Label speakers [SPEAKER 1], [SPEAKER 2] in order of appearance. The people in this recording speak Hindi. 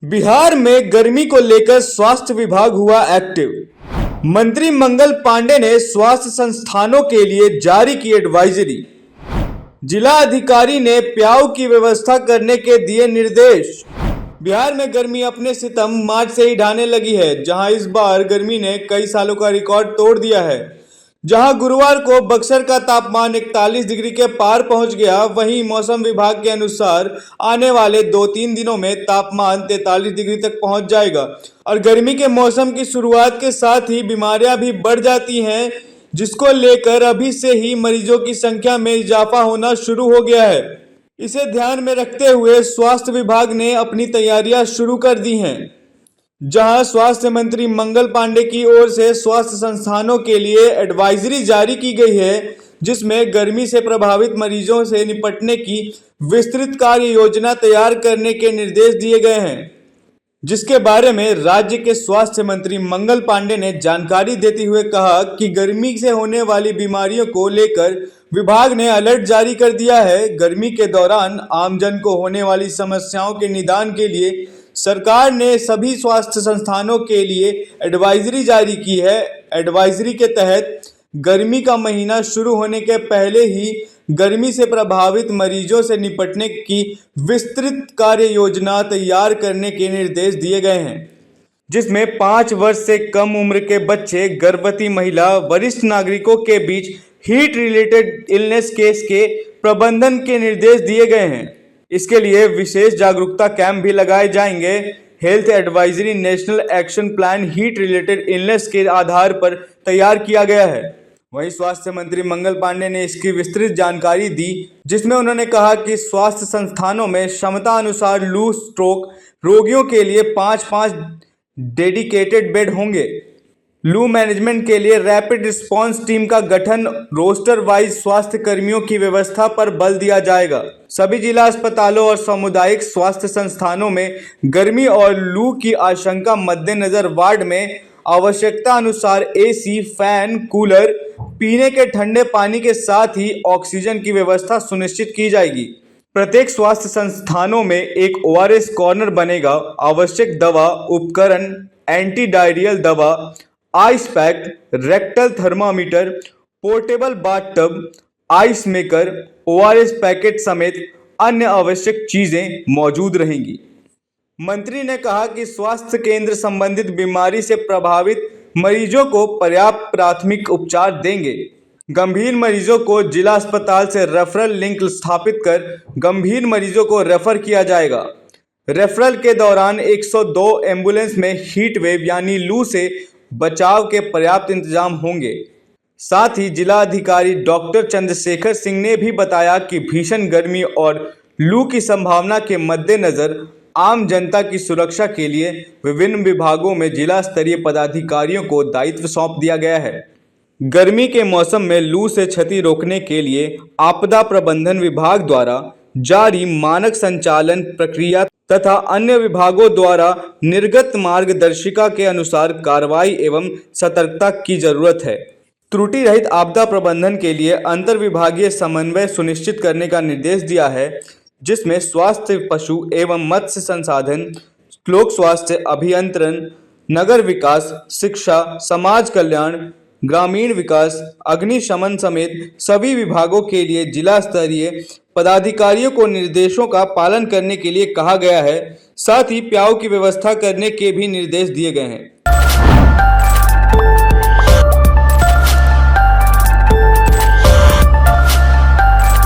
[SPEAKER 1] बिहार में गर्मी को लेकर स्वास्थ्य विभाग हुआ एक्टिव। मंत्री मंगल पांडे ने स्वास्थ्य संस्थानों के लिए जारी की एडवाइजरी। जिला अधिकारी ने प्याऊ की व्यवस्था करने के दिए निर्देश। बिहार में गर्मी अपने सितम मार्च से ही ढाने लगी है, जहां इस बार गर्मी ने कई सालों का रिकॉर्ड तोड़ दिया है। जहां गुरुवार को बक्सर का तापमान 41 डिग्री के पार पहुंच गया, वहीं मौसम विभाग के अनुसार आने वाले 2-3 दिनों में तापमान 43 डिग्री तक पहुंच जाएगा और गर्मी के मौसम की शुरुआत के साथ ही बीमारियां भी बढ़ जाती हैं, जिसको लेकर अभी से ही मरीजों की संख्या में इजाफा होना शुरू हो गया है। इसे ध्यान में रखते हुए स्वास्थ्य विभाग ने अपनी तैयारियां शुरू कर दी हैं, जहां स्वास्थ्य मंत्री मंगल पांडे की ओर से स्वास्थ्य संस्थानों के लिए एडवाइजरी जारी की गई है, जिसमें गर्मी से प्रभावित मरीजों से निपटने की विस्तृत कार्य योजना तैयार करने के निर्देश दिए गए हैं, जिसके बारे में राज्य के स्वास्थ्य मंत्री मंगल पांडे ने जानकारी देते हुए कहा कि गर्मी से होने वाली बीमारियों को लेकर विभाग ने अलर्ट जारी कर दिया है। गर्मी के दौरान आमजन को होने वाली समस्याओं के निदान के लिए सरकार ने सभी स्वास्थ्य संस्थानों के लिए एडवाइजरी जारी की है। एडवाइजरी के तहत गर्मी का महीना शुरू होने के पहले ही गर्मी से प्रभावित मरीजों से निपटने की विस्तृत कार्य योजना तैयार करने के निर्देश दिए गए हैं, जिसमें 5 वर्ष से कम उम्र के बच्चे, गर्भवती महिला, वरिष्ठ नागरिकों के बीच हीट रिलेटेड इलनेस केस के प्रबंधन के निर्देश दिए गए हैं। इसके लिए विशेष जागरूकता कैंप भी लगाए जाएंगे। Health advisory national action plan heat related illness के आधार पर तैयार किया गया है। वहीं स्वास्थ्य मंत्री मंगल पांडे ने इसकी विस्तृत जानकारी दी, जिसमें उन्होंने कहा कि स्वास्थ्य संस्थानों में क्षमता अनुसार लू स्ट्रोक रोगियों के लिए 5-5 डेडिकेटेड बेड होंगे। लू मैनेजमेंट के लिए रैपिड रिस्पांस टीम का गठन, रोस्टर वाइज स्वास्थ्य कर्मियों की व्यवस्था पर बल दिया जाएगा। सभी जिला अस्पतालों और सामुदायिक स्वास्थ्य संस्थानों में गर्मी और लू की आशंका मद्देनजर वार्ड में आवश्यकता अनुसार एसी, फैन, कूलर, पीने के ठंडे पानी के साथ ही ऑक्सीजन की व्यवस्था सुनिश्चित की जाएगी। प्रत्येक स्वास्थ्य संस्थानों में एक ओआरएस कॉर्नर बनेगा। आवश्यक दवा, उपकरण, एंटी डायरियल दवा, ice pack, rectal thermometer, portable bathtub, ice maker, ORS packet समेत अन्य आवश्यक चीजें मौजूद रहेंगी। मंत्री ने कहा कि स्वास्थ्य केंद्र संबंधित बीमारी से प्रभावित मरीजों को पर्याप्त प्राथमिक उपचार देंगे। गंभीर मरीजों को जिला अस्पताल से रेफरल लिंक स्थापित कर गंभीर मरीजों को रेफर किया जाएगा। रेफरल के दौरान 102 एम्बुलेंस में हीट वेव यानी लू से बचाव के पर्याप्त इंतजाम होंगे। साथ ही जिला अधिकारी डॉक्टर चंद्रशेखर सिंह ने भी बताया कि भीषण गर्मी और लू की संभावना के मद्देनजर आम जनता की सुरक्षा के लिए विभिन्न विभागों में जिला स्तरीय पदाधिकारियों को दायित्व सौंप दिया गया है। गर्मी के मौसम में लू से क्षति रोकने के लिए आपदा प्रबंधन विभाग द्वारा जारी मानक संचालन प्रक्रिया तथा अन्य विभागों द्वारा निर्गत मार्गदर्शिका के अनुसार कार्रवाई एवं सतर्कता की जरूरत है। त्रुटि रहित आपदा प्रबंधन के लिए अंतर विभागीय समन्वय सुनिश्चित करने का निर्देश दिया है, जिसमें स्वास्थ्य, पशु एवं मत्स्य संसाधन, लोक स्वास्थ्य अभियंत्रण, नगर विकास, शिक्षा, समाज कल्याण, ग्रामीण विकास, अग्निशमन समेत सभी विभागों के लिए जिला स्तरीय पदाधिकारियों को निर्देशों का पालन करने के लिए कहा गया है। साथ ही प्याऊ की व्यवस्था करने के भी निर्देश दिए गए हैं।